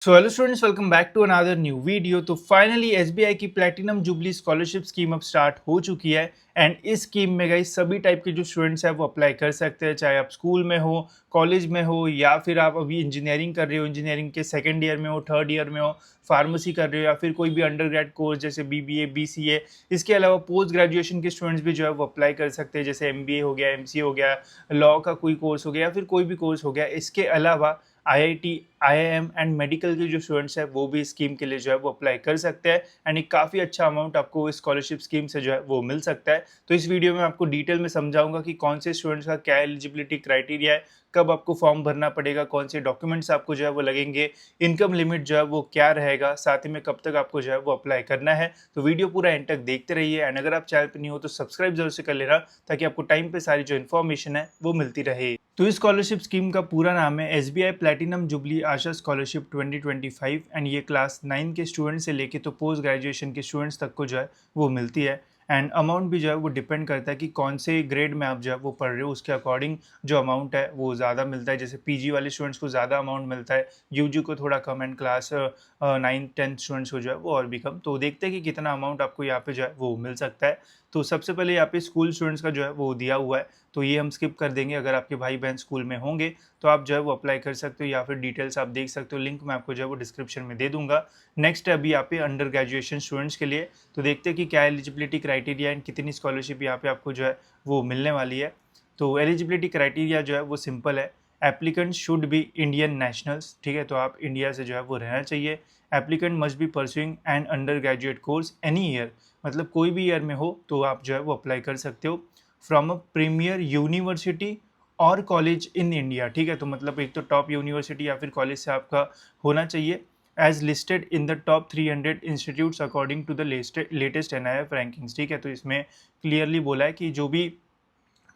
So hello students, welcome back to another new video. तो finally SBI की platinum jubilee scholarship scheme अब start हो चुकी है। एंड इस स्कीम में गाइस सभी टाइप के जो स्टूडेंट्स हैं वो अप्लाई कर सकते हैं, चाहे आप स्कूल में हो, कॉलेज में हो, या फिर आप अभी इंजीनियरिंग कर रहे हो, इंजीनियरिंग के सेकंड ईयर में हो, थर्ड ईयर में हो, फार्मेसी कर रहे हो, या फिर कोई भी अंडर ग्रेड कोर्स जैसे बीबीए, बीसीए। इसके अलावा पोस्ट ग्रेजुएशन के स्टूडेंट्स भी जो है वो अप्लाई कर सकते हैं, जैसे एमबीए हो गया, एमसीए हो गया, लॉ का कोई कोर्स हो गया, या फिर कोई भी कोर्स हो गया। इसके अलावा आईआईटी, आईआईएम एंड मेडिकल के जो स्टूडेंट्स हैं वो भी स्कीम के लिए जो है वो अप्लाई कर सकते हैं। एंड एक काफ़ी अच्छा अमाउंट आपको इस स्कॉलरशिप स्कीम से जो है वो मिल सकता है। तो इस वीडियो में आपको डिटेल में समझाऊंगा कि कौन से स्टूडेंट्स का क्या एलिजिबिलिटी क्राइटेरिया है, कब आपको फॉर्म भरना पड़ेगा, कौन से डॉक्यूमेंट्स आपको जो है वो लगेंगे, इनकम लिमिट जो है वो क्या रहेगा, साथ ही में कब तक आपको जो है वो अप्लाई करना है। तो वीडियो पूरा एंड तक देखते रहिए। एंड अगर आप चैनल पर नहीं हो तो सब्सक्राइब जरूर से कर लेना, ताकि आपको टाइम पे सारी जो इन्फॉर्मेशन है वो मिलती रहे। तो इस स्कॉलरशिप स्कीम का पूरा नाम है SBI platinum jubilee Asha scholarship 2025। And ये क्लास 9 के स्टूडेंट से लेके तो पोस्ट ग्रेजुएशन के स्टूडेंट्स तक को जो है वो मिलती है। एंड अमाउंट भी जो है वो डिपेंड करता है कि कौन से ग्रेड में आप जो है वो पढ़ रहे हो, उसके अकॉर्डिंग जो अमाउंट है वो ज़्यादा मिलता है। जैसे पीजी वाले स्टूडेंट्स को ज़्यादा अमाउंट मिलता है, यूजी को थोड़ा कम, एंड क्लास 9-10 स्टूडेंट्स को जो है वो और भी कम। तो देखते हैं कि कितना अमाउंट आपको यहाँ पे जो है वो मिल सकता है। तो सबसे पहले यहाँ पे स्कूल स्टूडेंट्स का जो है वो दिया हुआ है, तो ये हम स्किप कर देंगे। अगर आपके भाई बहन स्कूल में होंगे तो आप जो है वो अप्लाई कर सकते हो, या फिर डिटेल्स आप देख सकते हो, लिंक मैं आपको जो है वो डिस्क्रिप्शन में दे दूंगा। नेक्स्ट है अभी यहाँ पे अंडर ग्रेजुएशन स्टूडेंट्स के लिए। तो देखते हैं कि क्या एलिजिबिलिटी क्राइटेरिया एंड कितनी स्कॉलरशिप यहाँ पे आपको जो है वो मिलने वाली है। तो एलिजिबिलिटी क्राइटेरिया जो है वो सिंपल है। Applicant should be Indian nationals, ठीक है, तो आप इंडिया से जो है वो रहना चाहिए। Applicant must be pursuing an undergraduate course any year, मतलब कोई भी ईयर में हो तो आप जो है वो अप्लाई कर सकते हो। फ्रॉम अ प्रीमियर यूनिवर्सिटी और कॉलेज इन इंडिया, ठीक है, तो मतलब एक तो टॉप यूनिवर्सिटी या फिर कॉलेज से आपका होना चाहिए। As listed in the top 300 institutes according to the latest NIF rankings, ठीक है, तो इसमें क्लियरली बोला है कि जो भी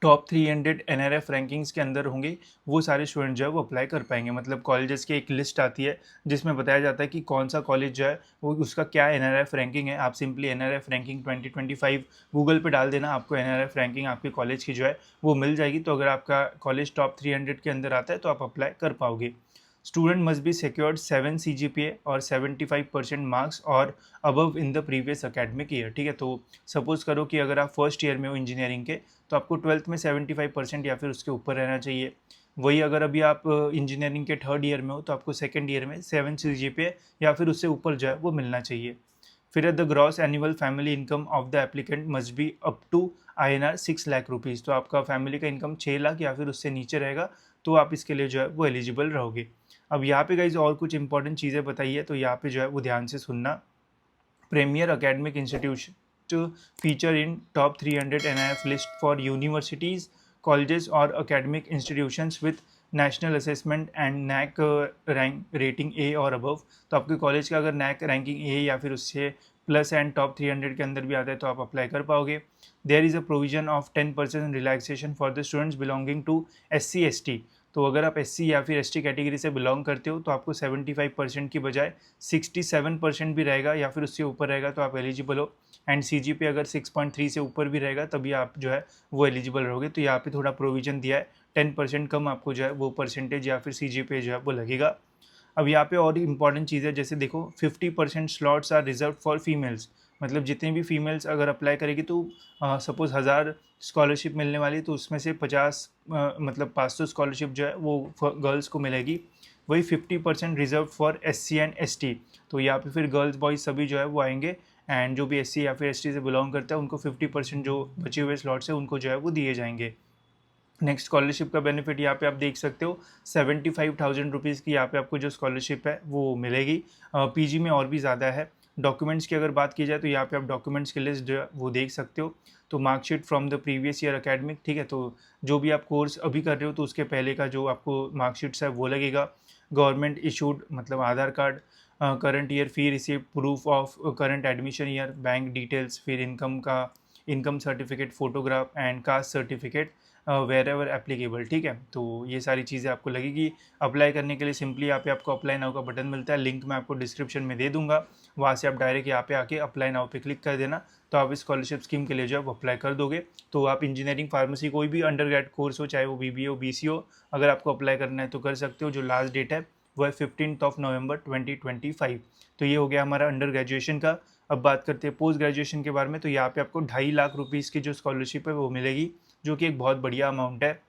टॉप 300 एनआरएफ रैंकिंग्स के अंदर होंगे वो सारे स्टूडेंट जो है वो अप्लाई कर पाएंगे। मतलब कॉलेजेस की एक लिस्ट आती है जिसमें बताया जाता है कि कौन सा कॉलेज जो है वो उसका क्या एनआरएफ रैंकिंग है। आप सिंपली एनआरएफ रैंकिंग 2025 गूगल पे डाल देना, आपको एनआरएफ रैंकिंग आपके कॉलेज की जो है वो मिल जाएगी। तो अगर आपका कॉलेज टॉप 300 के अंदर आता है तो आप अप्लाई कर पाओगे। Student must be secured 7 CGPA और 75% मार्क्स और above in the previous academic year, ठीक है। तो सपोज करो कि अगर आप फर्स्ट ईयर में हो इंजीनियरिंग के, तो आपको 12th में 75% या फिर उसके ऊपर रहना चाहिए। वही अगर अभी आप इंजीनियरिंग के थर्ड ईयर में हो तो आपको सेकेंड ईयर में 7 CGPA या फिर उससे ऊपर जो है वो मिलना चाहिए। फिर the gross annual family income of the applicant must be up to INR 6 lakh rupees, तो आपका फैमिली का इनकम 6 लाख या फिर उससे नीचे रहेगा तो आप इसके लिए जो है वो एलिजिबल रहोगे। अब यहाँ पे गाइज और कुछ इंपॉर्टेंट चीज़ें बताइए, तो यहाँ पे जो है वो ध्यान से सुनना। Premier academic institution to feature in top 300 NIF list for universities, colleges or academic institutions with national assessment and NAAC rank rating A और अबव। तो आपके कॉलेज का अगर नैक रैंकिंग ए या फिर उससे प्लस एंड टॉप 300 के अंदर भी आता है तो आप अप्लाई कर पाओगे। There is a provision of 10% relaxation for the students belonging to SC ST। तो अगर आप SC या फिर ST कैटेगरी से बिलोंग करते हो तो आपको 75% की बजाय 67% भी रहेगा या फिर उससे ऊपर रहेगा तो आप एलिजिबल हो। एंड CGPA अगर 6.3 से ऊपर भी रहेगा तभी आप जो है वो एलिजिबल रहोगे। तो यहाँ पे थोड़ा प्रोविजन दिया है, 10% कम आपको जो है वो परसेंटेज या फिर CGPA जो है वो लगेगा। अब यहाँ पे और इंपॉर्टेंट चीज़ है, जैसे देखो 50% slots are reserve for females, मतलब जितने भी फीमेल्स अगर अप्लाई करेगी तो सपोज 1000 स्कॉलरशिप मिलने वाली तो उसमें से 50 मतलब 500 स्कॉलरशिप जो है वो गर्ल्स को मिलेगी। वही 50% reserve for SC and ST, तो यहाँ पे फिर गर्ल्स बॉयज़ सभी जो है वो आएंगे। एंड जो भी SC या फिर ST से बिलोंग करता है उनको 50% जो बचे हुए स्लॉट्स है उनको जो है वो दिए जाएंगे। नेक्स्ट स्कॉलरशिप का बेनिफिट यहाँ पे आप देख सकते हो, 75,000 रुपीज़ की यहाँ पे आपको जो स्कॉलरशिप है वो मिलेगी। PG में और भी ज़्यादा है। डॉक्यूमेंट्स की अगर बात की जाए तो यहाँ पे आप डॉक्यूमेंट्स की लिस्ट जो है वो देख सकते हो। तो marksheet from the previous year academic, ठीक है, तो जो भी आप कोर्स अभी कर रहे हो तो उसके पहले का जो आपको मार्कशीट्स है वो लगेगा। गवर्नमेंट इशूड मतलब Aadhaar card, current year fee receipt, proof of current admission year, bank details, फिर इनकम का income certificate, photograph and caste certificate wherever applicable, ठीक है। तो ये सारी चीज़ें आपको लगेगी। अप्लाई करने के लिए सिंपली यहाँ पे आपको अप्लाई नाउ का बटन मिलता है, लिंक मैं आपको डिस्क्रिप्शन में दे दूंगा, वहाँ से आप डायरेक्ट यहाँ पे आके अप्लाई नाउ पे क्लिक कर देना, तो आप इस स्कॉलरशिप स्कीम के लिए जो है अप्लाई कर दोगे। तो आप इंजीनियरिंग, फार्मेसी, कोई भी अंडर ग्रेड कोर्स हो, चाहे वो BBA हो, BC हो, अगर आपको अप्लाई करना है तो कर सकते हो। जो लास्ट डेट है वो है 15 नवंबर 2025। तो ये हो गया हमारा अंडर ग्रेजुएशन का। अब बात करते हैं पोस्ट ग्रेजुएशन के बारे में। तो यहाँ पे आपको 2.5 लाख रुपीज़ की जो स्कॉलरशिप है वो मिलेगी, जो कि एक बहुत बढ़िया अमाउंट है।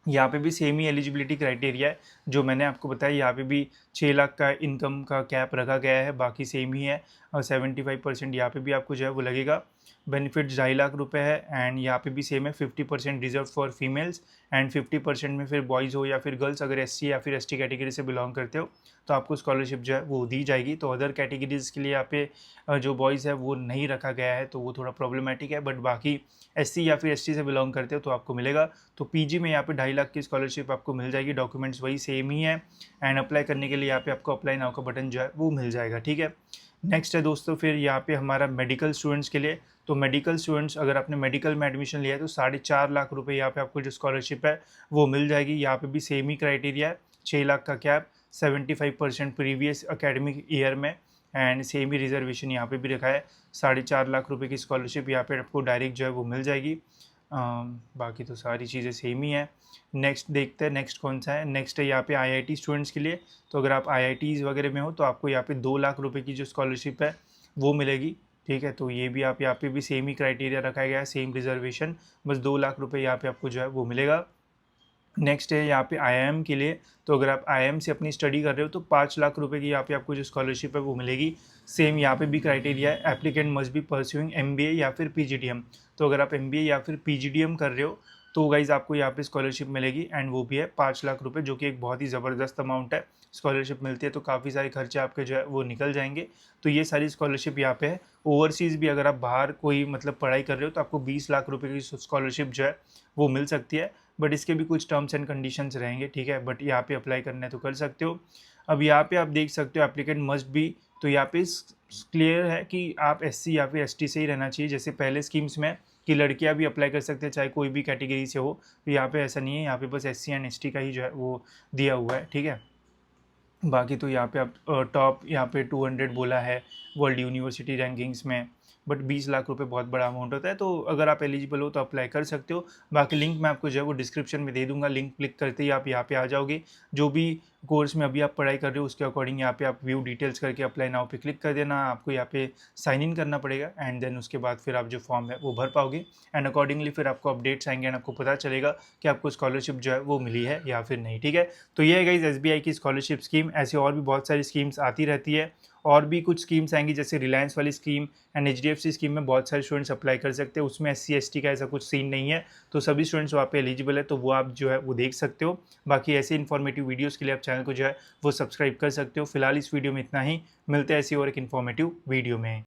यहाँ पे भी सेम ही एलिजिबिलिटी क्राइटेरिया है जो मैंने आपको बताया। यहाँ पे भी 6 लाख का इनकम का कैप रखा गया है, बाकी सेम ही है। और 75% यहाँ पे भी आपको जो है वो लगेगा। बेनिफिट्स 2.5 लाख रुपए है एंड यहाँ पे भी सेम है। 50% रिजर्व फॉर फीमेल्स एंड 50% में फिर बॉयज़ हो या फिर गर्ल्स, अगर एससी या फिर एसटी कैटेगरी से बिलोंग करते हो तो आपको स्कॉलरशिप जो है वो दी जाएगी। तो अदर कैटेगरीज़ के लिए यहाँ पे जो बॉयज़ है वो नहीं रखा गया है, तो वो थोड़ा प्रॉब्लमेटिक है। बट बाकी एससी या फिर एसटी से बिलोंग करते हो तो आपको मिलेगा। तो पीजी में यहाँ पे 2.5 लाख की स्कॉलरशिप आपको मिल जाएगी। डॉक्यूमेंट्स वही सेम ही है एंड अप्लाई करने के लिए यहाँ पे आपको अप्लाई नाउ का बटन जो है वो मिल जाएगा, ठीक है। नेक्स्ट है दोस्तों फिर यहाँ पे हमारा मेडिकल स्टूडेंट्स के लिए। तो मेडिकल स्टूडेंट्स अगर आपने मेडिकल में एडमिशन लिया है तो 4.5 लाख रुपए यहाँ पे आपको जो स्कॉलरशिप है वो मिल जाएगी। यहाँ पे भी सेम ही क्राइटेरिया है, 6 लाख का कैप, 75% प्रीवियस अकेडमिक ईयर में एंड सेम ही रिजर्वेशन यहाँ पे भी रखा है। 4.5 लाख रुपए की स्कॉलरशिप यहाँ पे आपको डायरेक्ट जो है वो मिल जाएगी। बाकी तो सारी चीज़ें सेम ही है। नेक्स्ट देखते हैं नेक्स्ट कौन सा है। नेक्स्ट है यहाँ पे आईआईटी स्टूडेंट्स के लिए। तो अगर आप आईआईटीज़ वगैरह में हो तो आपको यहाँ पे 2 लाख रुपए की जो स्कॉलरशिप है वो मिलेगी, ठीक है। तो ये भी आप यहाँ पे भी सेम ही क्राइटेरिया रखा गया है, सेम रिजर्वेशन, बस 2 लाख रुपए यहाँ पे आपको जो है वो मिलेगा। नेक्स्ट है यहाँ पे आईआईएम के लिए। तो अगर आप आईआईएम से अपनी स्टडी कर रहे हो तो 5 लाख रुपए की यहाँ पे आपको जो स्कॉलरशिप है वो मिलेगी। सेम यहाँ पे भी क्राइटेरिया है, applicant must be pursuing MBA या फिर पीजीडीएम। तो अगर आप एमबीए या फिर पीजीडीएम कर रहे हो तो गाइज आपको यहाँ पे स्कॉलरशिप मिलेगी एंड वो भी है 5 लाख रुपए, जो कि एक बहुत ही ज़बरदस्त अमाउंट है। स्कॉलरशिप मिलती है तो काफ़ी सारे खर्चे आपके जो है वो निकल जाएंगे। तो ये सारी स्कॉलरशिप यहाँ पे है। ओवरसीज़ भी अगर आप बाहर कोई मतलब पढ़ाई कर रहे हो तो आपको 20 लाख रुपए की स्कॉलरशिप जो है वो मिल सकती है। बट इसके भी कुछ टर्म्स एंड कंडीशंस रहेंगे, ठीक है। बट यहाँ पे अप्लाई करना है तो कर सकते हो। अब यहाँ पे आप देख सकते हो एप्लीकेंट मस्ट बी। तो यहाँ पे क्लियर है कि आप एससी या फिर एसटी से ही रहना चाहिए, जैसे पहले स्कीम्स में कि लड़कियां भी अप्लाई कर सकते हैं चाहे कोई भी कैटेगरी से हो। तो यहाँ पे ऐसा नहीं है, यहाँ पे बस एससी एंड एसटी का ही जो है वो दिया हुआ है, ठीक है। बाकी तो यहाँ पे आप टॉप यहाँ पे 200 बोला है वर्ल्ड यूनिवर्सिटी रैंकिंग्स में। बट 20 लाख रुपए बहुत बड़ा अमाउंट होता है, तो अगर आप एलिजिबल हो तो अप्लाई कर सकते हो। बाकी लिंक मैं आपको जो है वो डिस्क्रिप्शन में दे दूंगा। लिंक क्लिक करते ही आप यहाँ पे आ जाओगे। जो भी कोर्स में अभी आप पढ़ाई कर रहे हो उसके अकॉर्डिंग यहाँ पे आप व्यू डिटेल्स करके अप्लाई नाउ पे क्लिक कर देना। आपको यहाँ पे साइन इन करना पड़ेगा एंड देन उसके बाद फिर आप जो फॉर्म है वो भर पाओगे एंड अकॉर्डिंगली फिर आपको अपडेट्स आएंगे एंड आपको पता चलेगा कि आपको स्कॉलरशिप जो है वो मिली है या फिर नहीं, ठीक है। तो ये है गाइस एसबीआई की स्कॉलरशिप स्कीम। ऐसे और भी बहुत सारी स्कीम्स आती रहती है। और भी कुछ स्कीम्स आएंगी जैसे रिलायंस वाली स्कीम एंड एचडीएफसी स्कीम में बहुत सारे स्टूडेंट्स अप्लाई कर सकते हैं। उसमें एससी एसटी का ऐसा कुछ सीन नहीं है, तो सभी स्टूडेंट्स वहाँ पे एलिजिबल है, तो वो आप जो है वो देख सकते हो। बाकी ऐसे इन्फॉर्मेटिव वीडियोस के लिए आप चैनल को जो है वो सब्सक्राइब कर सकते हो। फिलहाल इस वीडियो में इतना ही, मिलते हैं ऐसी और एक इन्फॉर्मेटिव वीडियो में।